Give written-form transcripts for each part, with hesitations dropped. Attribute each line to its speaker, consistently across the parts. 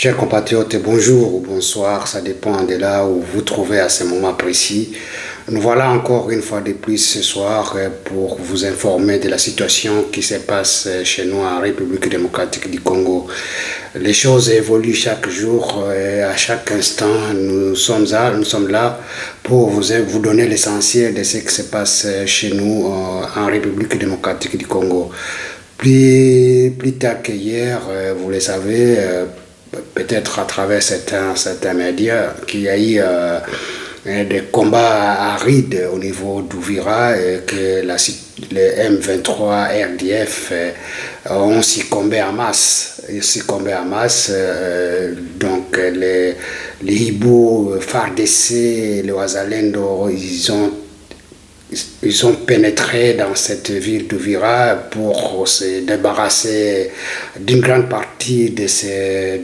Speaker 1: Chers compatriotes, bonjour ou bonsoir, ça dépend de là où vous vous trouvez à ce moment précis. Nous voilà encore une fois de plus ce soir pour vous informer de la situation qui se passe chez nous en République démocratique du Congo. Les choses évoluent chaque jour et à chaque instant. Nous sommes là pour vous donner l'essentiel de ce qui se passe chez nous en République démocratique du Congo. Plus tard qu'hier, vous le savez, peut-être à travers certains médias, qu'il y a eu des combats arides au niveau d'Ouvira et que les M23 RDF ont succombé en masse. Donc les Hibou, FARDC, les Wazalendo, ils ont pénétré dans cette ville d'Ouvira pour se débarrasser d'une grande partie de ces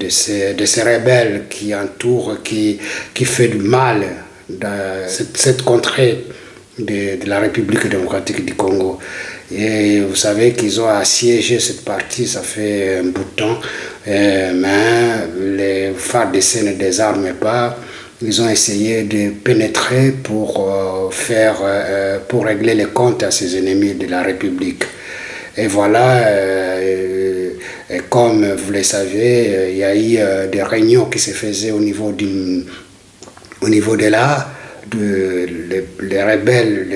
Speaker 1: rebelles qui entourent, qui fait du mal dans cette contrée de la République démocratique du Congo. Et vous savez qu'ils ont assiégé cette partie, ça fait un bout de temps, mais les FARDC ne désarment pas. Ils ont essayé de pénétrer pour régler les comptes à ces ennemis de la République. Et voilà, et comme vous le savez, il y a eu des réunions qui se faisaient au niveau de là, les rebelles,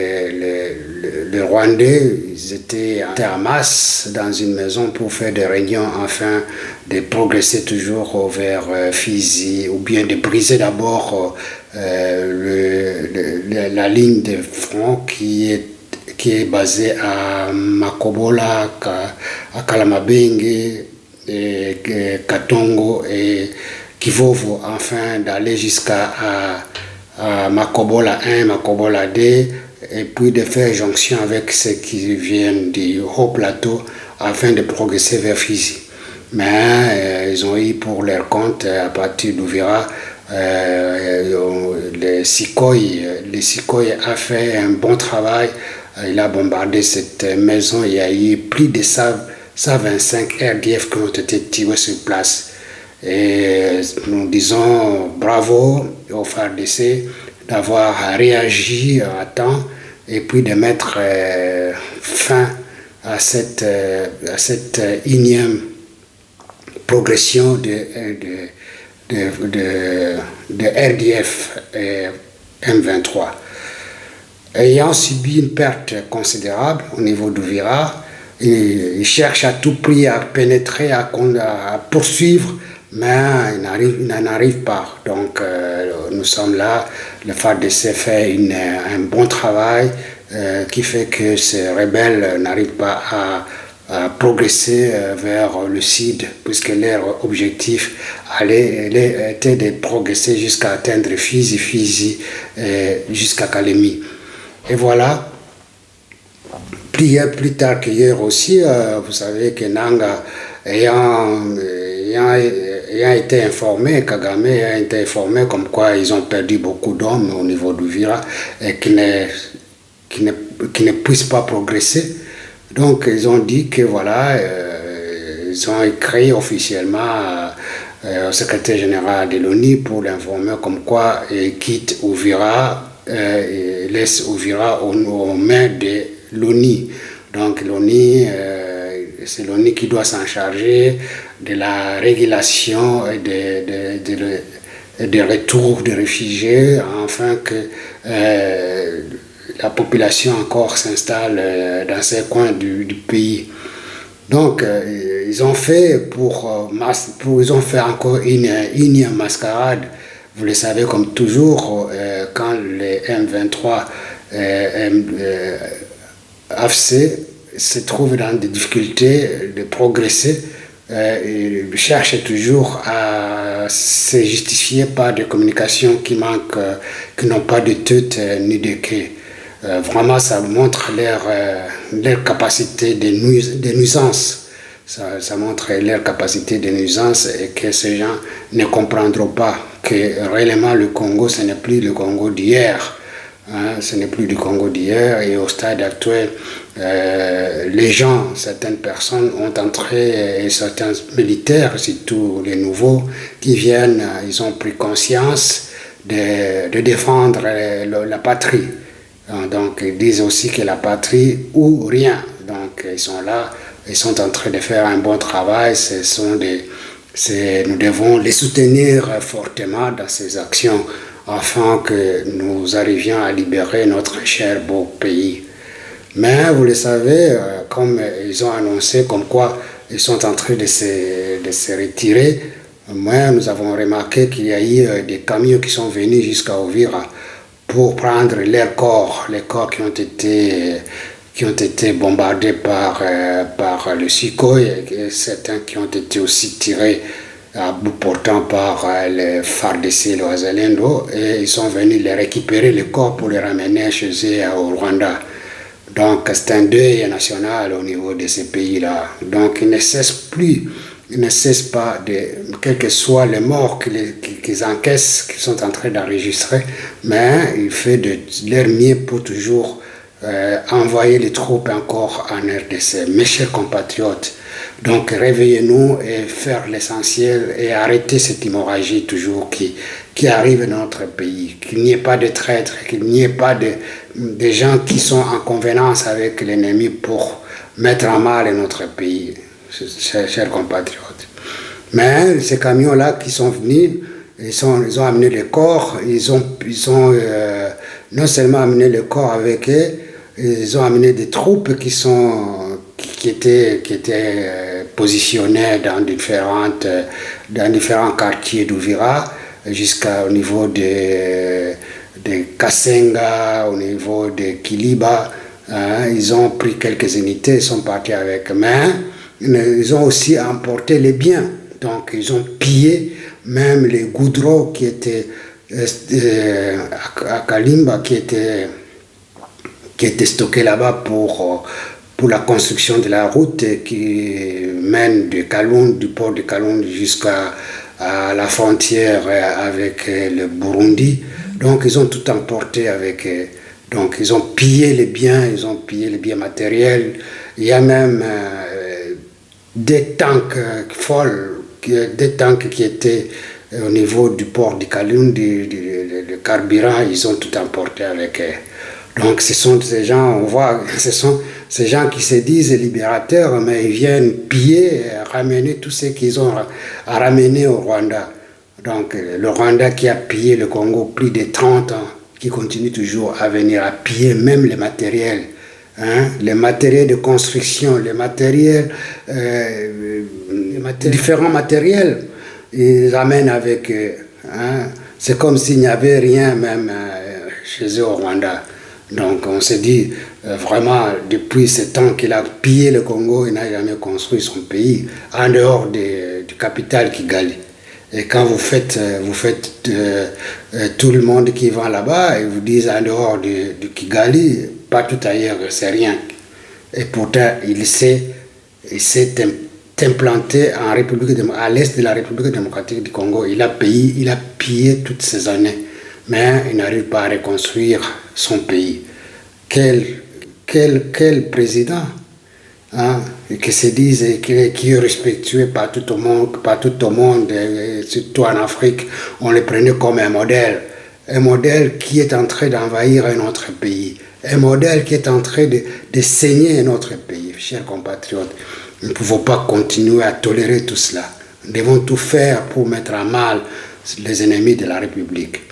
Speaker 1: les Rwandais, ils étaient en masse dans une maison pour faire des réunions afin de progresser toujours vers Fizi, ou bien de briser d'abord la ligne de front qui est basée à Makobola, à Kalamabenge, Katongo et Kivovo, afin d'aller jusqu'à Makobola 1, Makobola 2, et puis de faire jonction avec ceux qui viennent du haut plateau afin de progresser vers Fizi. Mais ils ont eu pour leur compte, à partir d'Ouvira, les Sikoy a fait un bon travail. Il a bombardé cette maison. Il y a eu plus de 125 RDF qui ont été tirés sur place. Et nous disons bravo au FARDC d'avoir réagi à temps et puis de mettre fin à cette énième progression de RDF et M23. Ayant subi une perte considérable au niveau d'Ouvira, ils cherchent à tout prix à pénétrer, à poursuivre, mais ils n'en arrivent pas. Donc nous sommes là, le FARDC fait un bon travail qui fait que ces rebelles n'arrivent pas à progresser vers le sud, puisque leur objectif était de progresser jusqu'à atteindre Fizi, jusqu'à Kalemi. Et voilà, plus tard qu'hier aussi, vous savez que Nanga ayant été informé, Kagame a été informé comme quoi ils ont perdu beaucoup d'hommes au niveau d'Ouvira et qui ne puissent pas progresser. Donc ils ont dit que voilà, ils ont écrit officiellement au secrétaire général de l'ONU pour l'informer comme quoi ils quittent Ouvira, laissent Ouvira aux mains de l'ONU. Donc l'ONU, c'est l'ONU qui doit s'en charger de la régulation et des retours des réfugiés, afin que la population encore s'installe dans ces coins du pays. Donc ils ont fait ils ont fait encore une mascarade. Vous le savez, comme toujours, quand les M23 AFC se trouvent dans des difficultés de progresser, ils cherchent toujours à se justifier par des communications qui manquent, qui n'ont pas de tête ni de queue. Vraiment, ça montre leur capacité de nuisance. Ça montre leur capacité de nuisance et que ces gens ne comprendront pas que réellement le Congo, ce n'est plus le Congo d'hier. Ce n'est plus du Congo d'hier, et au stade actuel, les gens, certaines personnes ont entré, et certains militaires, surtout les nouveaux, qui viennent, ils ont pris conscience de défendre la patrie. Donc ils disent aussi que la patrie ou rien. Donc ils sont là, ils sont en train de faire un bon travail. Nous devons les soutenir fortement dans ces actions afin que nous arrivions à libérer notre cher beau pays. Mais vous le savez, comme ils ont annoncé comme quoi ils sont en train de se retirer, moi, nous avons remarqué qu'il y a eu des camions qui sont venus jusqu'à Uvira pour prendre leurs corps, les corps qui ont été bombardés par le Sukhoi, et certains qui ont été aussi tirés à bout portant par les FARDC, le Wazalendo, et ils sont venus les récupérer, les corps, pour les ramener chez eux au Rwanda. Donc c'est un deuil national au niveau de ces pays-là. Donc ils ne cessent pas, quels que soient les morts qu'ils encaissent, qu'ils sont en train d'enregistrer, mais ils font de leur mieux pour toujours envoyer les troupes encore en RDC. Mes chers compatriotes, donc réveillez-nous et faire l'essentiel et arrêter cette hémorragie toujours qui arrive dans notre pays. Qu'il n'y ait pas de traîtres, qu'il n'y ait pas de gens qui sont en convenance avec l'ennemi pour mettre en mal notre pays, chers compatriotes. Mais ces camions-là qui sont venus, ils ont amené les corps, ils ont non seulement amené les corps avec eux, ils ont amené des troupes qui étaient positionnées dans différents quartiers d'Uvira, jusqu'au niveau de Kasenga, au niveau de Kiliba. Ils ont pris quelques unités, ils sont partis avec. Mais ils ont aussi emporté les biens. Donc ils ont pillé même les goudrons qui étaient à Kalimba, qui étaient stockés là-bas pour la construction de la route qui mène du port de Kalund jusqu'à la frontière avec le Burundi. Donc ils ont tout emporté avec eux. Donc ils ont pillé les biens matériels. Il y a même des tanks des tanks qui étaient au niveau du port de Kalund, le carburant, ils ont tout emporté avec eux. Donc ce sont ces gens, on voit, ce sont ces gens qui se disent libérateurs, mais ils viennent piller, ramener tout ce qu'ils ont à ramener au Rwanda. Donc le Rwanda qui a pillé le Congo plus de 30 ans, qui continue toujours à venir à piller même les matériels. Les matériels de construction, différents matériels, ils amènent avec eux. C'est comme s'il n'y avait rien même chez eux au Rwanda. Donc on se dit vraiment, depuis ce temps qu'il a pillé le Congo, il n'a jamais construit son pays en dehors du capital Kigali. Et quand vous faites tout le monde qui va là-bas et vous disent en dehors du Kigali, partout ailleurs, c'est rien. Et pourtant, il s'est implanté à l'est de la République démocratique du Congo. Il a pillé toutes ces années, mais il n'arrive pas à reconstruire son pays. Quel président qui se disent qui est respectué par tout au monde, surtout en Afrique, on le prenait comme un modèle qui est en train d'envahir un autre pays, un modèle qui est en train de saigner un autre pays. Chers compatriotes, nous ne pouvons pas continuer à tolérer tout cela. Nous devons tout faire pour mettre à mal les ennemis de la République.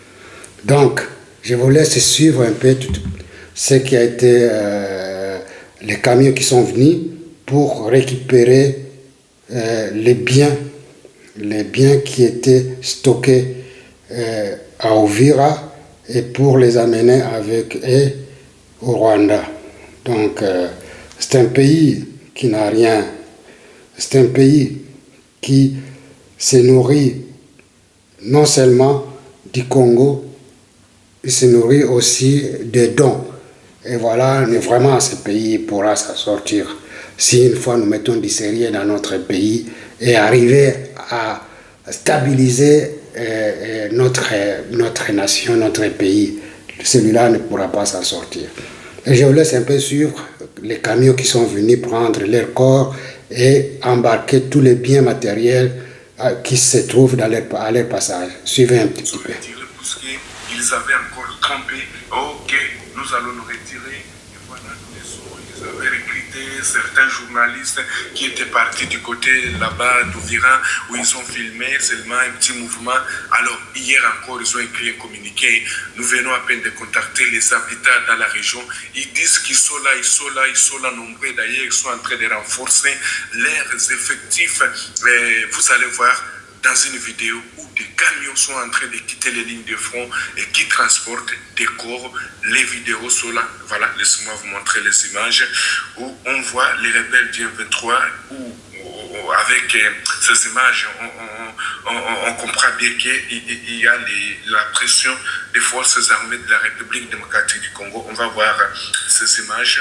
Speaker 1: Donc, je vous laisse suivre un peu tout ce qui a été les camions qui sont venus pour récupérer les biens qui étaient stockés à Uvira et pour les amener avec eux au Rwanda. Donc c'est un pays qui n'a rien, c'est un pays qui se nourrit non seulement du Congo, il se nourrit aussi des dons. Et voilà, vraiment, ce pays pourra s'en sortir si une fois nous mettons du sérieux dans notre pays et arriver à stabiliser notre nation, notre pays. Celui-là ne pourra pas s'en sortir. Et je vous laisse un peu suivre les camions qui sont venus prendre leur corps et embarquer tous les biens matériels qui se trouvent à leur passage. Suivez un petit peu.
Speaker 2: Ils avaient encore campé. Ok, nous allons nous retirer. Et voilà, ils avaient recruté certains journalistes qui étaient partis du côté là-bas d'Ouvira où ils ont filmé seulement un petit mouvement. Alors, hier encore, ils ont écrit un communiqué. Nous venons à peine de contacter les habitants dans la région. Ils disent qu'ils sont là, ils sont là nombreux. D'ailleurs, ils sont en train de renforcer leurs effectifs. Mais vous allez voir dans une vidéo où des camions sont en train de quitter les lignes de front et qui transportent des corps. Les vidéos sont là. Voilà, laissez-moi vous montrer les images où on voit les rebelles du M23 où avec ces images, on comprend bien qu'il y a la pression des forces armées de la République démocratique du Congo. On va voir ces images.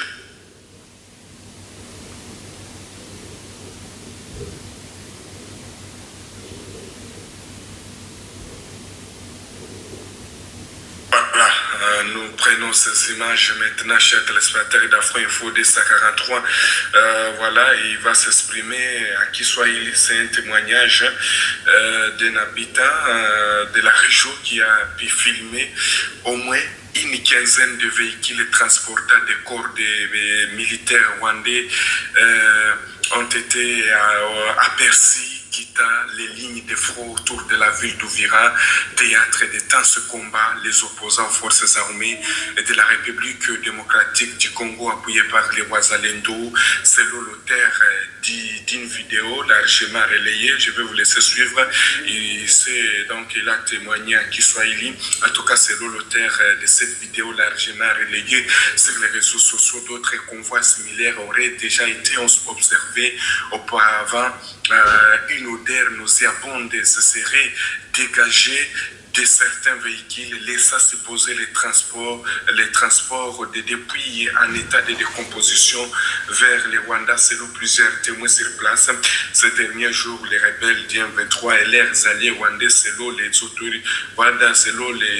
Speaker 2: Nous prenons ces images maintenant, chers téléspectateurs d'Afro Info 243. Voilà, il va s'exprimer à Kiswahili. C'est un témoignage d'un habitant de la région qui a pu filmer au moins une quinzaine de véhicules transportant des corps des militaires rwandais ont été aperçus quittant les lignes de front autour de la ville d'Ouvira, théâtre de tenses combats, les opposants aux forces armées de la République démocratique du Congo appuyés par les Wazalendo. Selon l'auteur d'une vidéo largement relayée, je vais vous laisser suivre. Il a témoigné à Kiswahili. En tout cas, selon l'auteur de cette vidéo largement relayée sur les réseaux sociaux, d'autres convois similaires auraient déjà été observés auparavant. Une odeur nauséabonde se serait dégagée de certains véhicules, laissant supposer les transports de dépouilles en état de décomposition vers le Rwanda selon plusieurs témoins sur place. Ces derniers jours, les rebelles du M23 et leurs alliés rwandais, selon les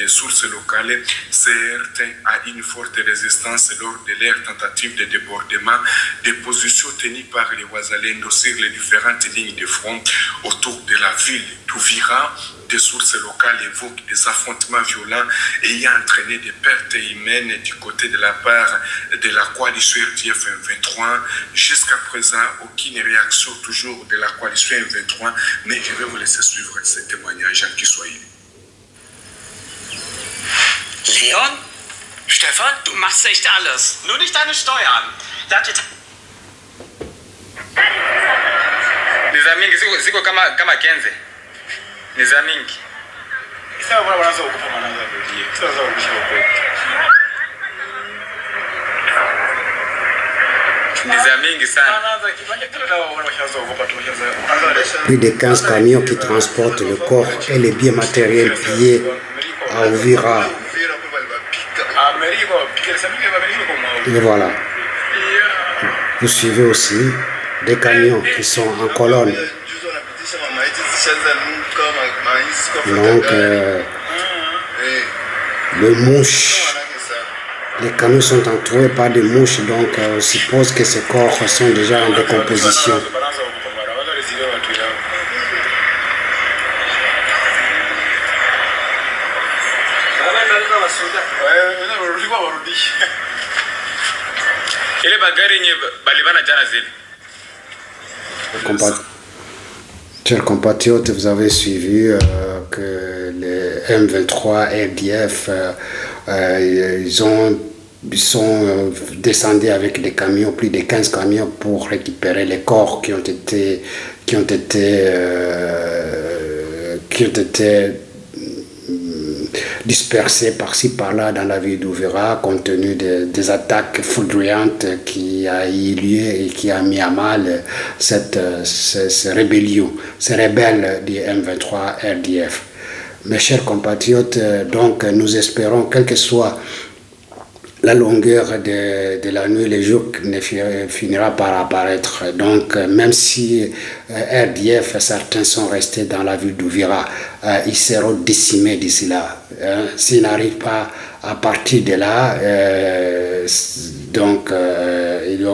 Speaker 2: sources locales, se heurtent à une forte résistance lors de leur tentative de débordement des positions tenues par les Wazalendo sur les différentes lignes de front autour de la ville d'Ouvira. Des sources locales évoquent des affrontements violents ayant entraîné des pertes humaines du côté de la part de la coalition RDF M23. Jusqu'à présent, aucune réaction toujours de la coalition M23, mais je vais vous laisser suivre ce témoignage en Kiswahili.
Speaker 3: Leon? Stefan? Du machst echt alles. Nur nicht deine Steuern.
Speaker 4: Niza mingi ziko kama kenze. Niza mingi.
Speaker 5: Sasa wanaanza kukupa maneno ya bidii. Sasa ukishaokoka.
Speaker 4: Niza mingi sana.
Speaker 1: Plus de 15 camions qui transportent le corps et les biens matériels pillés à Ouvira. Et voilà. Vous suivez aussi des camions qui sont en colonne. Donc, le mouche, les camions sont entourés par des mouches, donc on suppose que ces corps sont déjà en décomposition. Chers compatriotes, vous avez suivi que les M23 RDF ils sont descendus avec des camions, plus de 15 camions pour récupérer les corps qui ont été dispersés par-ci par-là dans la ville d'Ouvira compte tenu des attaques foudroyantes qui a eu lieu et qui a mis à mal cette rébellion, ces rebelles du M23 RDF. Mes chers compatriotes, donc nous espérons, quelle que soit la longueur de la nuit, le jour ne finira par apparaître. Donc, même si RDF, certains sont restés dans la ville d'Ouvira, ils seront décimés d'ici là. S'ils n'arrivent pas à partir de là, donc ils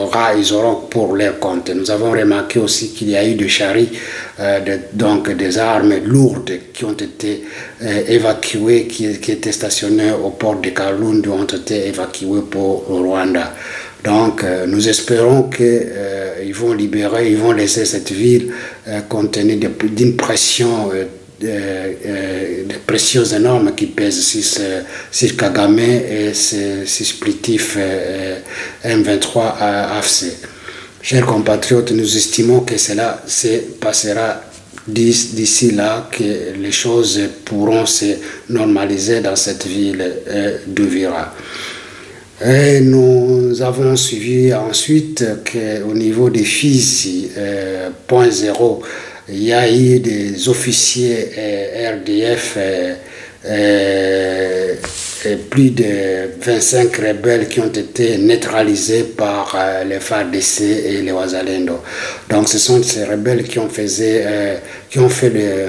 Speaker 1: auront pour leur compte. Nous avons remarqué aussi qu'il y a eu des chariots, donc des armes lourdes qui ont été évacuées, qui étaient stationnées au port de Kalundu, ont été évacuées pour le Rwanda. Donc nous espérons qu'ils vont libérer, ils vont laisser cette ville compte tenu d'une pression des pressions énormes qui pèsent sur Kagame et sur splitif M23 AFC. Chers compatriotes, nous estimons que cela se passera d'ici là, que les choses pourront se normaliser dans cette ville d'Uvira. Et nous avons suivi ensuite qu'au niveau des Fizi, point zéro, il y a eu des officiers RDF et plus de 25 rebelles qui ont été neutralisés par les FARDC et les Wazalendo. Donc ce sont ces rebelles qui ont fait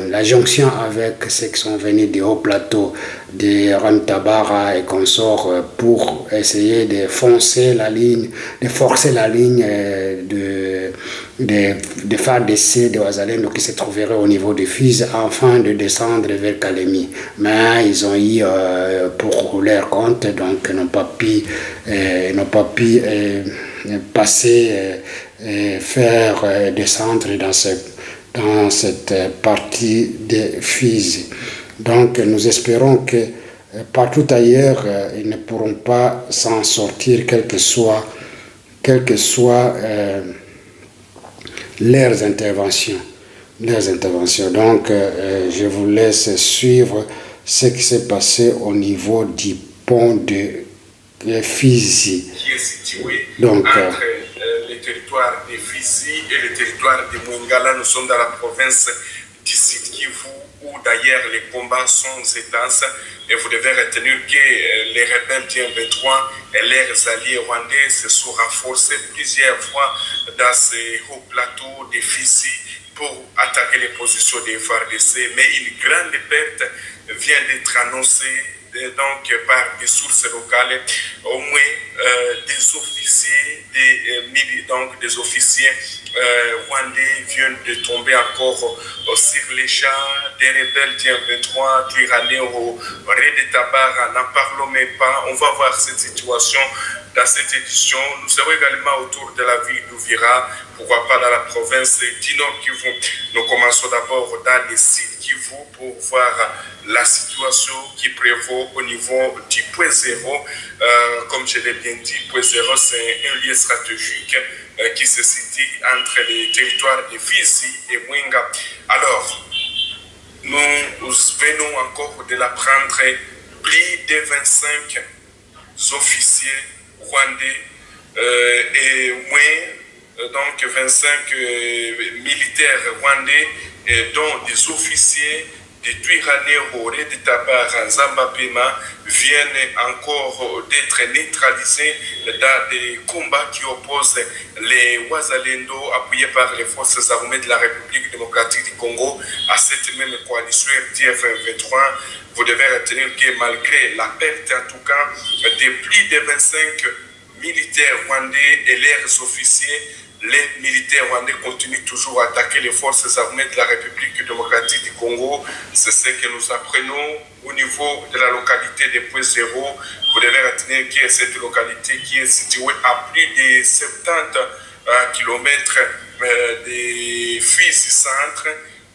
Speaker 1: la jonction avec ceux qui sont venus du haut plateau de Ramtabara et consorts pour essayer de forcer la ligne de FARDC, de Wazalendo qui se trouverait au niveau de Fizi afin de descendre vers Kalemi. Mais ils ont eu pour leur compte, donc n'ont pas pu passer et faire descendre dans cette partie de Fizi. Donc nous espérons que partout ailleurs, ils ne pourront pas s'en sortir, quel que soit leurs interventions. Donc je vous laisse suivre ce qui s'est passé au niveau du pont de Fizi.
Speaker 2: Qui est situé
Speaker 1: donc,
Speaker 2: entre le territoire de Fizi et le territoire de Mongala. Nous sommes dans la province du Sud Kivu, où d'ailleurs les combats sont intenses. Et vous devez retenir que les rebelles du M23 et leurs alliés rwandais se sont renforcés plusieurs fois dans ces hauts plateaux de Fizi pour attaquer les positions des FARDC. Mais une grande perte vient d'être annoncée donc par des sources locales. Au moins des officiers, des officiers rwandais viennent de tomber encore sur les champs des rebelles du M23, Twirane au Ré-de-Tabara. N'en parlons même pas. On va voir cette situation dans cette édition. Nous serons également autour de la ville d'Uvira, pourquoi pas dans la province du Nord Kivu. Nous commençons d'abord dans les sites Kivu pour voir la situation qui prévaut au niveau du point zéro. Comme je l'ai bien dit, point zéro, c'est un lieu stratégique qui se situe entre les territoires de Fizi et Mwenga. Alors, nous venons encore de l'apprendre, plus de 25 officiers rwandais et moins, donc 25 militaires rwandais, dont des officiers de Twirane, de Tabara, Zambapema, viennent encore d'être neutralisés dans des combats qui opposent les Wazalendo appuyés par les forces armées de la République démocratique du Congo à cette même coalition RDF-23. Vous devez retenir que malgré la perte, en tout cas, de plus de 25 militaires rwandais et leurs officiers, les militaires rwandais continuent toujours à attaquer les forces armées de la République démocratique du Congo. C'est ce que nous apprenons au niveau de la localité de Point Zéro. Vous devez retenir que cette localité qui est située à plus de 70 km des Fizi Centre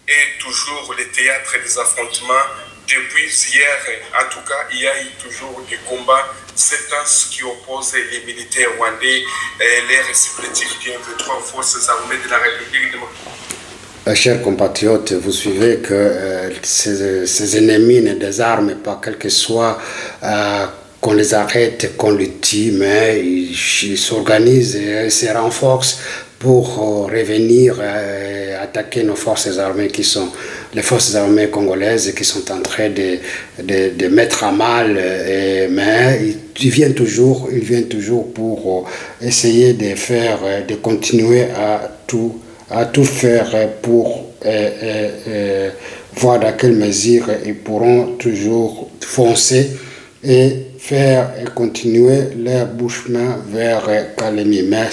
Speaker 2: est toujours le théâtre des affrontements. Depuis hier, en tout cas, il y a eu toujours des combats intenses qui opposent les militaires rwandais et les respectifs du M23 forces armées de la République démocratique.
Speaker 1: Chers compatriotes, vous suivez que ces ennemis ne désarment pas, quel que soit qu'on les arrête, qu'on les tue, mais ils s'organisent et se renforcent pour revenir attaquer nos forces armées qui sont les forces armées congolaises qui sont en train de mettre à mal, mais ils viennent toujours pour essayer de continuer à tout faire pour voir dans quelle mesure ils pourront toujours foncer et faire et continuer leur chemin vers Kalemi. Mais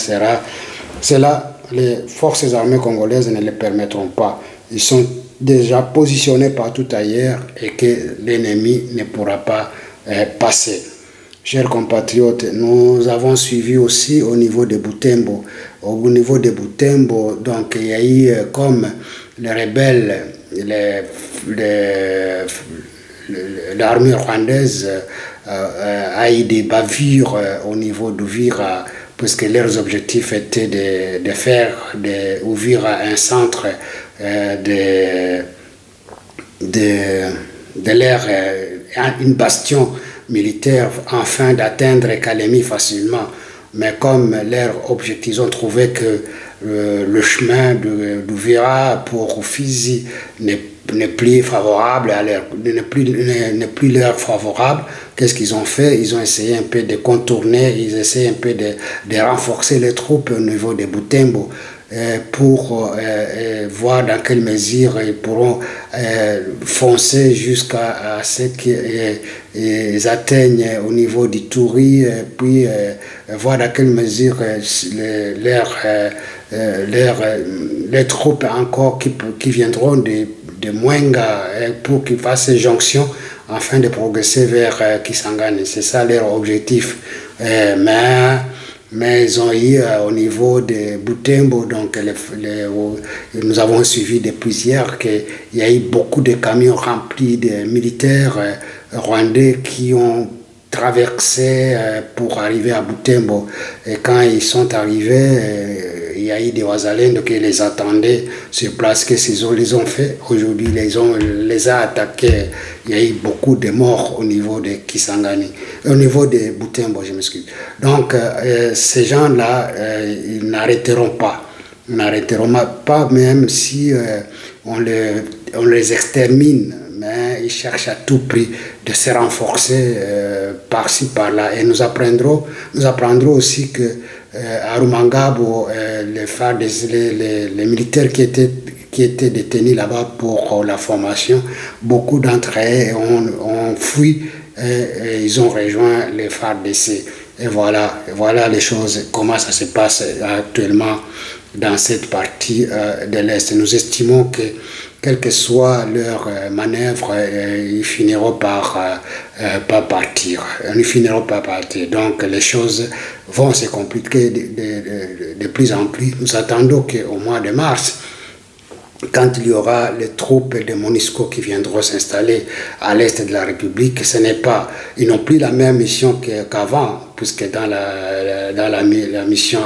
Speaker 1: cela, les forces armées congolaises ne le permettront pas. Ils sont déjà positionnés partout ailleurs et que l'ennemi ne pourra pas passer. Chers compatriotes, nous avons suivi aussi au niveau de Butembo. Au niveau de Butembo, donc il y a eu comme les rebelles, l'armée rwandaise a eu des bavures au niveau d'Ouvira, puisque leurs objectifs étaient de faire d'Ouvira un centre de l'air, une bastion militaire afin d'atteindre Kalemi facilement. Mais comme leur objectif, ils ont trouvé que le chemin d'Ouvira pour Fizi n'est plus favorable, n'est plus leur favorable. Qu'est-ce qu'ils ont fait? Ils ont essayé un peu de contourner, ils essayent un peu de renforcer les troupes au niveau de Butembo pour voir dans quelle mesure ils pourront foncer jusqu'à ce qu'ils atteignent au niveau du Touri, puis voir dans quelle mesure les troupes encore qui viendront de Mwenga pour qu'ils fassent ces jonctions afin de progresser vers Kisangani. C'est ça leur objectif. Mais ils ont eu au niveau de Butembo, donc nous avons suivi depuis hier qu'il y a eu beaucoup de camions remplis de militaires rwandais qui ont traversé pour arriver à Butembo. Et quand ils sont arrivés, il y a eu des Ouazalènes qui les attendaient sur place. Qu'est-ce qu'ils les ont fait? Aujourd'hui, les a attaqués. Il y a eu beaucoup de morts au niveau de Kisangani, au niveau de Butembo, je m'excuse. Donc, ces gens-là, ils n'arrêteront pas. Ils n'arrêteront pas, même si on les extermine. Mais ils cherchent à tout prix de se renforcer par-ci, par-là. Et nous apprendrons aussi que à Rumangabo, les militaires qui étaient détenus là-bas pour la formation, beaucoup d'entre eux ont fui et ils ont rejoint les FARDC. Et voilà les choses, comment ça se passe actuellement dans cette partie de l'Est. Nous estimons que quelle que soit leur manœuvre, ils finiront par partir. Ils finiront par partir. Donc les choses vont se compliquer de plus en plus. Nous attendons qu'au mois de mars, quand il y aura les troupes de MONUSCO qui viendront s'installer à l'est de la République, ils n'ont plus la même mission qu'avant, puisque dans la mission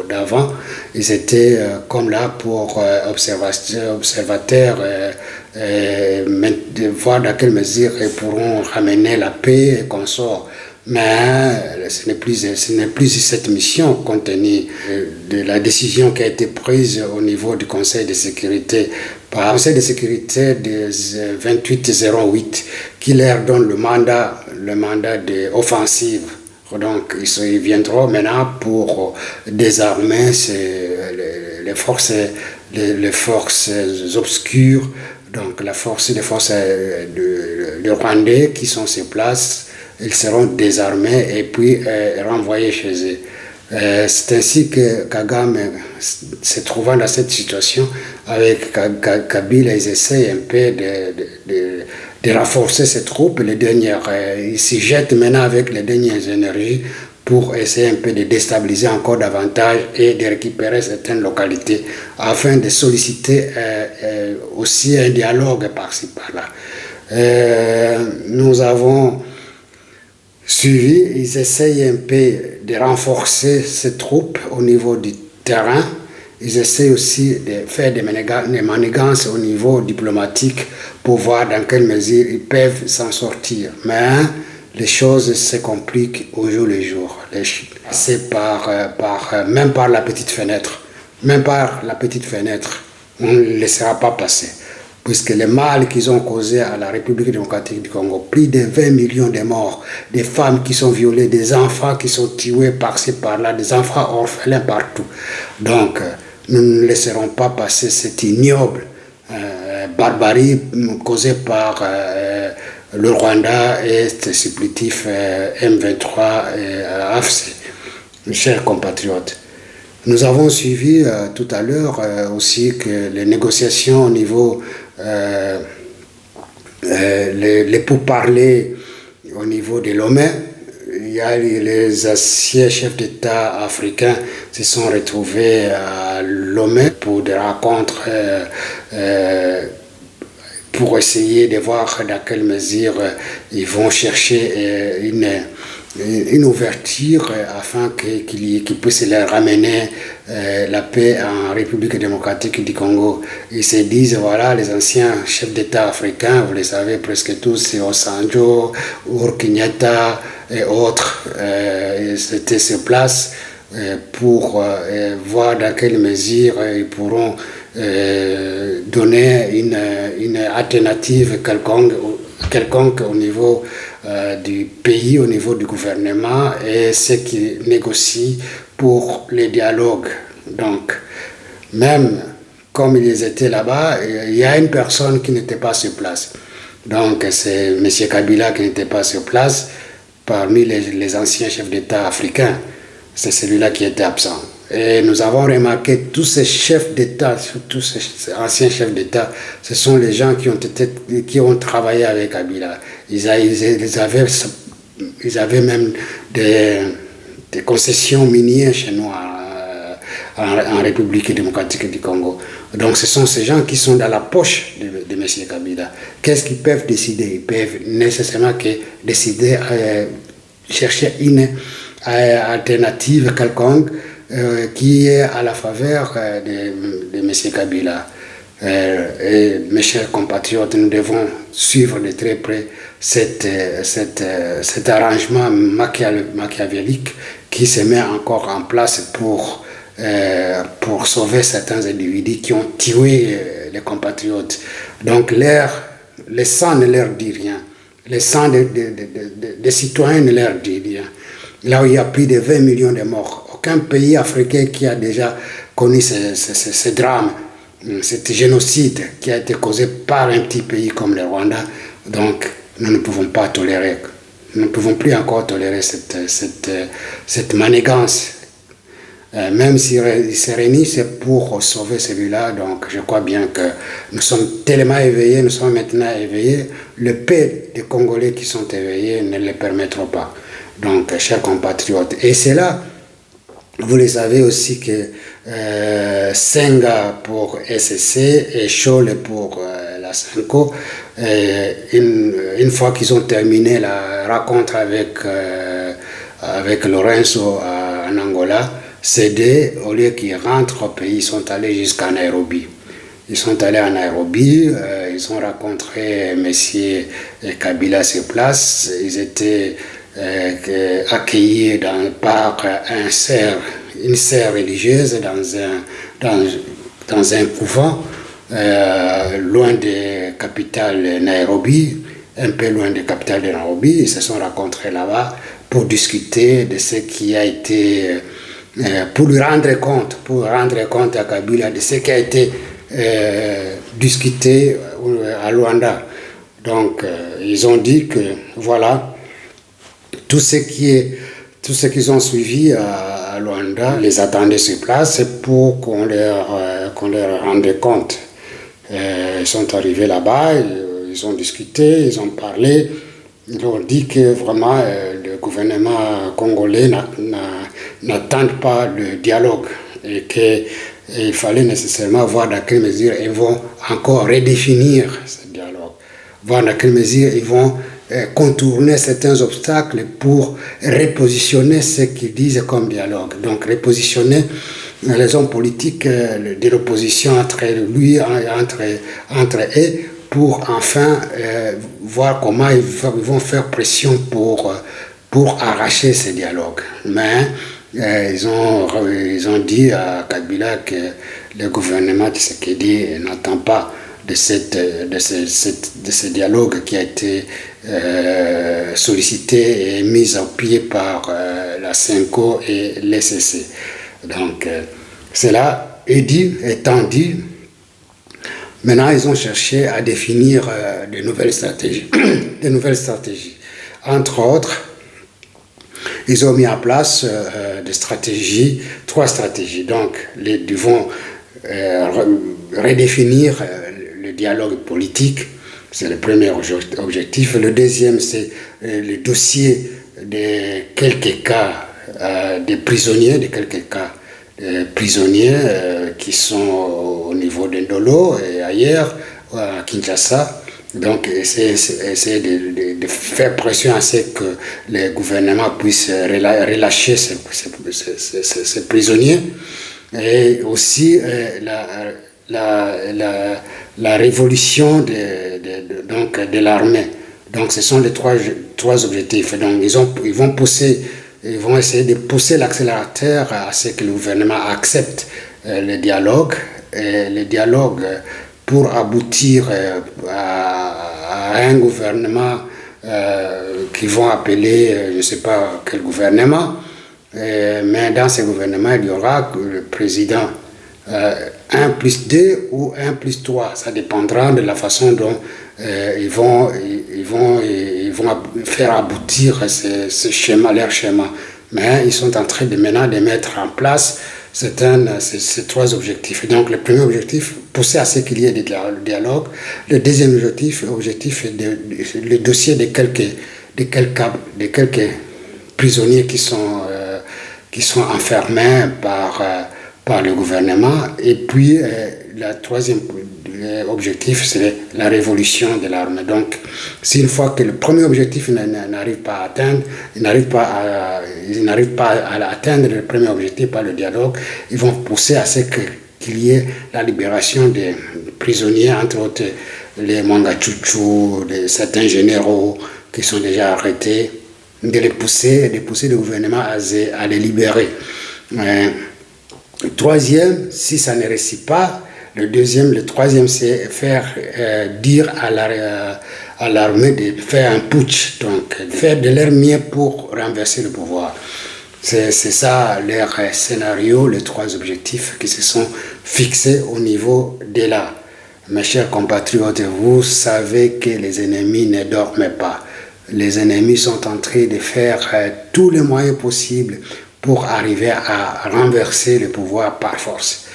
Speaker 1: d'avant, ils étaient comme là pour observateurs, voir dans quelle mesure ils pourront ramener la paix et consorts. Mais ce n'est plus cette mission compte tenu de la décision qui a été prise au niveau du Conseil de sécurité par le Conseil de sécurité des 2808 qui leur donne le mandat d'offensive. Donc ils viendront maintenant pour désarmer les forces obscures, donc les forces de Rwandais qui sont sur place. Ils seront désarmés et puis renvoyés chez eux. C'est ainsi que Kagame, se trouvant dans cette situation, avec Kabila, ils essayent un peu de renforcer ces troupes. Ils s'y jettent maintenant avec les dernières énergies pour essayer un peu de déstabiliser encore davantage et de récupérer certaines localités afin de solliciter aussi un dialogue par-ci par-là. Nous avons suivi, ils essayent un peu de renforcer ces troupes au niveau du terrain. Ils essayent aussi de faire des manigances au niveau diplomatique pour voir dans quelle mesure ils peuvent s'en sortir. Mais les choses se compliquent au jour le jour. C'est même par la petite fenêtre. Même par la petite fenêtre, on ne les laissera pas passer. Puisque le mal qu'ils ont causé à la République démocratique du Congo, plus de 20 millions de morts, des femmes qui sont violées, des enfants qui sont tués par-ci par-là, des enfants orphelins partout. Donc, nous ne laisserons pas passer cet ignoble barbarie causée par le Rwanda et ce supplétif M23 AFC. Chers compatriotes, nous avons suivi tout à l'heure aussi que les négociations au niveau, les pourparlers au niveau de Lomé, il y a les anciens chefs d'État africains se sont retrouvés à Lomé pour des rencontres pour essayer de voir dans quelle mesure ils vont chercher une ouverture afin qu'ils puissent leur ramener la paix en République démocratique du Congo. Ils se disent, voilà, les anciens chefs d'État africains, vous les savez presque tous, c'est Osanjo, Uhuru Kenyatta et autres, ils étaient sur place pour voir dans quelle mesure ils pourront donner une alternative quelconque au niveau du pays, au niveau du gouvernement et ceux qui négocient pour les dialogues. Donc, même comme ils étaient là-bas, il y a une personne qui n'était pas sur place. Donc, c'est M. Kabila qui n'était pas sur place parmi les anciens chefs d'État africains. C'est celui-là qui était absent. Et nous avons remarqué tous ces chefs d'État, tous ces anciens chefs d'État, ce sont les gens qui ont travaillé avec Kabila. Ils avaient même des concessions minières chez nous en République démocratique du Congo. Donc ce sont ces gens qui sont dans la poche de M. Kabila. Qu'est-ce qu'ils peuvent décider? Ils peuvent nécessairement décider chercher une alternative quelconque qui est à la faveur de M. Kabila. Et mes chers compatriotes, nous devons suivre de très près cet arrangement machiavélique qui se met encore en place pour sauver certains individus qui ont tué les compatriotes. Donc le sang ne leur dit rien. Le sang des citoyens ne leur dit rien. Là où il y a plus de 20 millions de morts, aucun pays africain qui a déjà connu ce drame, cet génocide qui a été causé par un petit pays comme le Rwanda. Donc, nous ne pouvons pas tolérer, nous ne pouvons plus encore tolérer cette manigance. Même s'ils se réunissent pour sauver celui-là, donc je crois bien que nous sommes tellement éveillés, nous sommes maintenant éveillés, le peu de Congolais qui sont éveillés ne le permettront pas. Donc, chers compatriotes, et c'est là, vous le savez aussi que Senga pour SSC et Chole pour la Senko, une fois qu'ils ont terminé la rencontre avec Lorenzo en Angola, CD, au lieu qu'ils rentrent au pays, ils sont allés jusqu'à Nairobi. Ils sont allés à Nairobi, ils ont rencontré M. Kabila sur place, ils étaient accueillis par une sœur religieuse dans un couvent loin de capitale Nairobi, un peu loin de capitale de Nairobi. Ils se sont rencontrés là-bas pour discuter de ce qui a été, pour rendre compte à Kabila de ce qui a été discuté à Luanda. Donc ils ont dit que voilà, tout ce qu'ils ont suivi à Luanda les attendaient sur place pour qu'on leur rende compte. Ils sont arrivés là-bas, ils ont discuté, ils ont parlé, ils ont dit que vraiment le gouvernement congolais n'attend pas le dialogue et qu'il fallait nécessairement voir dans quelle mesure ils vont encore redéfinir ce dialogue, voir dans quelle mesure ils vont contourner certains obstacles pour repositionner ce qu'ils disent comme dialogue. Donc repositionner les hommes politiques de l'opposition entre eux pour enfin voir comment ils vont faire pression pour arracher ce dialogue. Mais ils ont dit à Kabila que le gouvernement Tshisekedi n'attend pas de ce dialogue qui a été sollicité et mis au pied par la Senko et l'SSC. Donc, cela étant dit, Maintenant, ils ont cherché à définir de nouvelles stratégies. De nouvelles stratégies. Entre autres, ils ont mis en place des stratégies, 3 stratégies. Donc, ils vont redéfinir le dialogue politique, c'est le premier objectif. Le deuxième, c'est le dossier de quelques cas des prisonniers, qui sont au niveau d'Indolo et ailleurs, à Kinshasa. Donc, essayer de faire pression à ce que le gouvernement puisse relâcher ces prisonniers. Et aussi la révolution de l'armée. Donc, ce sont les trois objectifs. Donc, ils vont essayer de pousser l'accélérateur à ce que le gouvernement accepte le dialogue. Et le dialogue pour aboutir à un gouvernement qu'ils vont appeler, je ne sais pas quel gouvernement, mais dans ce gouvernement, il y aura le président 1+2 ou 1+3. Ça dépendra de la façon dont ils vont faire aboutir ce schéma, leur schéma. Mais ils sont en train maintenant de mettre en place ces 3 objectifs. Donc le premier objectif, pousser à ce qu'il y ait des dialogues. Le deuxième objectif est le dossier de quelques prisonniers qui sont enfermés par le gouvernement. Et puis le troisième objectif, c'est la révolution de l'armée. Donc, si une fois que le premier objectif n'arrive pas à atteindre, ils n'arrivent pas à atteindre le premier objectif par le dialogue, ils vont pousser à ce qu'il y ait la libération des prisonniers, entre autres les Mwangachuchu, certains généraux qui sont déjà arrêtés, de pousser le gouvernement à les libérer. Le troisième, si ça ne réussit pas, le troisième, c'est faire dire à l'armée de faire un putsch, donc faire de leur mieux pour renverser le pouvoir. C'est ça leur scénario, les 3 objectifs qui se sont fixés au niveau de là. Mes chers compatriotes, vous savez que les ennemis ne dorment pas. Les ennemis sont en train de faire tous les moyens possibles pour arriver à renverser le pouvoir par force.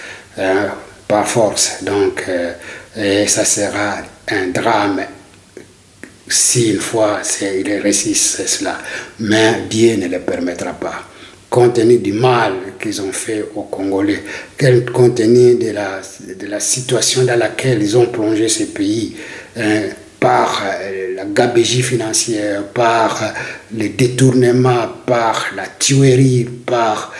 Speaker 1: Donc, et ça sera un drame si une fois ils réussissent cela. Mais Dieu ne le permettra pas. Compte tenu du mal qu'ils ont fait aux Congolais, compte tenu de la situation dans laquelle ils ont plongé ces pays, par la gabegie financière, par le détournement, par la tuerie, par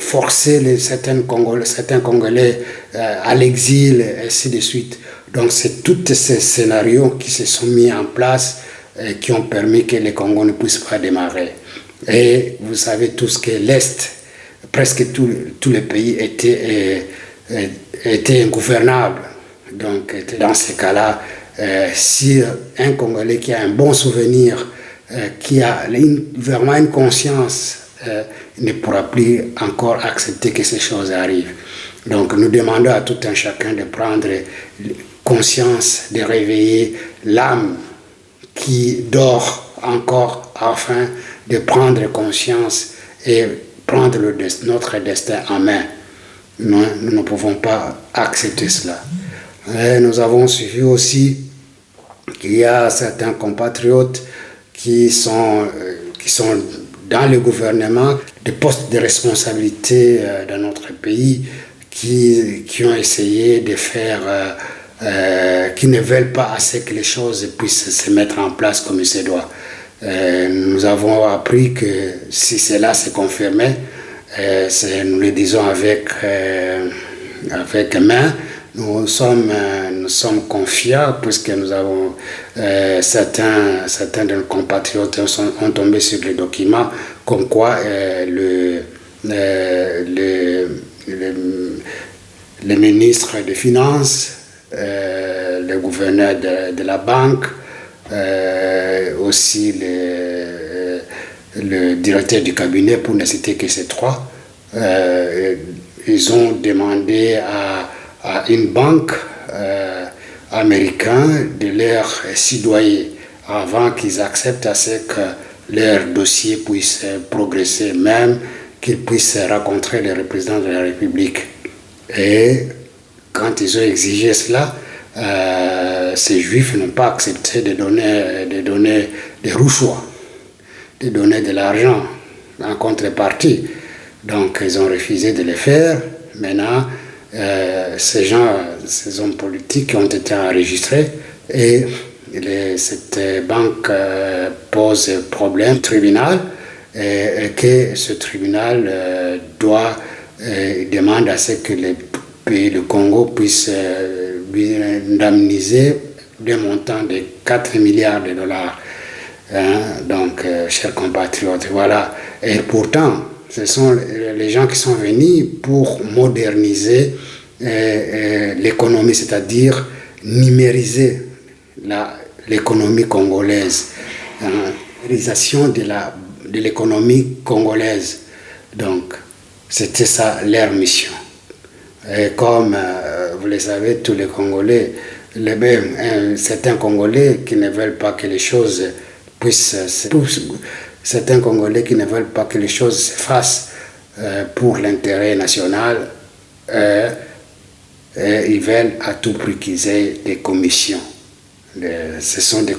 Speaker 1: forcer certains Congolais à l'exil, et ainsi de suite. Donc c'est tous ces scénarios qui se sont mis en place et qui ont permis que les Congos ne puissent pas démarrer. Et vous savez tous que l'Est, presque tous les pays étaient ingouvernables. Donc dans ces cas-là, si un Congolais qui a un bon souvenir, qui a vraiment une conscience, ne pourra plus encore accepter que ces choses arrivent. Donc nous demandons à tout un chacun de prendre conscience, de réveiller l'âme qui dort encore, afin de prendre conscience et prendre notre destin en main. Nous ne pouvons pas accepter cela. Et nous avons suivi aussi qu'il y a certains compatriotes qui sont dans le gouvernement, des postes de responsabilité dans notre pays, qui ont essayé de faire, qui ne veulent pas assez que les choses puissent se mettre en place comme il se doit. Nous avons appris que si cela se confirmait, nous le disons avec main, nous sommes confiants, puisque nous avons certains de nos compatriotes ont tombé sur les documents comme quoi le ministre des Finances, le gouverneur de la banque, aussi le directeur du cabinet, pour ne citer que ces 3, ils ont demandé à une banque américaine de leur citoyer avant qu'ils acceptent à ce que leur dossier puisse progresser, même qu'ils puissent rencontrer les représentants de la République. Et quand ils ont exigé cela, ces juifs n'ont pas accepté de donner des rouchoirs, de donner de l'argent en contrepartie. Donc ils ont refusé de le faire. Maintenant, ces hommes politiques ont été enregistrés et cette banque pose problème au tribunal et que ce tribunal demande à ce que le Congo puisse indemniser des montants de 4 milliards de dollars. Donc, chers compatriotes, voilà. Et pourtant, ce sont les gens qui sont venus pour moderniser l'économie, c'est-à-dire numériser l'économie congolaise, numérisation de l'économie congolaise. Donc, c'était ça leur mission. Et comme vous le savez, tous les Congolais, certains Congolais qui ne veulent pas que les choses certains Congolais qui ne veulent pas que les choses se fassent pour l'intérêt national, ils veulent à tout prix qu'ils aient des commissions. Ce sont des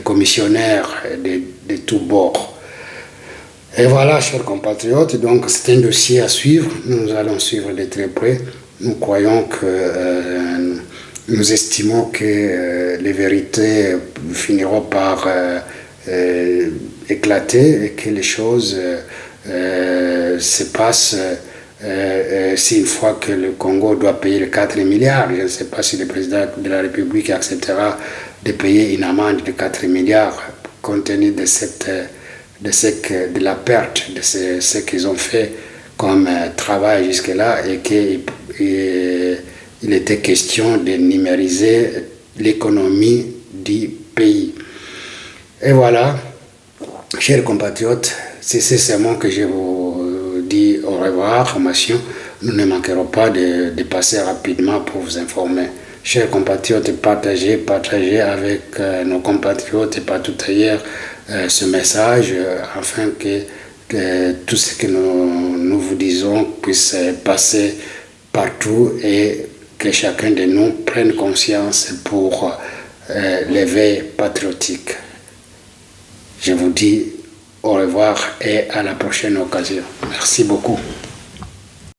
Speaker 1: commissionnaires de tous bords. Et voilà, chers compatriotes, donc c'est un dossier à suivre. Nous allons suivre de très près. Nous croyons que, nous estimons que les vérités finiront par éclater et que les choses se passent. Si une fois que le Congo doit payer les 4 milliards, je ne sais pas si le président de la République acceptera de payer une amende de 4 milliards compte tenu de la perte de ce qu'ils ont fait comme travail jusque-là et qu'il était question de numériser l'économie du pays. Et voilà, chers compatriotes, c'est seulement que je vous dis au revoir, formation. Nous ne manquerons pas de passer rapidement pour vous informer. Chers compatriotes, partagez avec nos compatriotes et partout ailleurs ce message afin que tout ce que nous vous disons puisse passer partout et que chacun de nous prenne conscience pour l'éveil patriotique. Je vous dis au revoir et à la prochaine occasion. Merci beaucoup.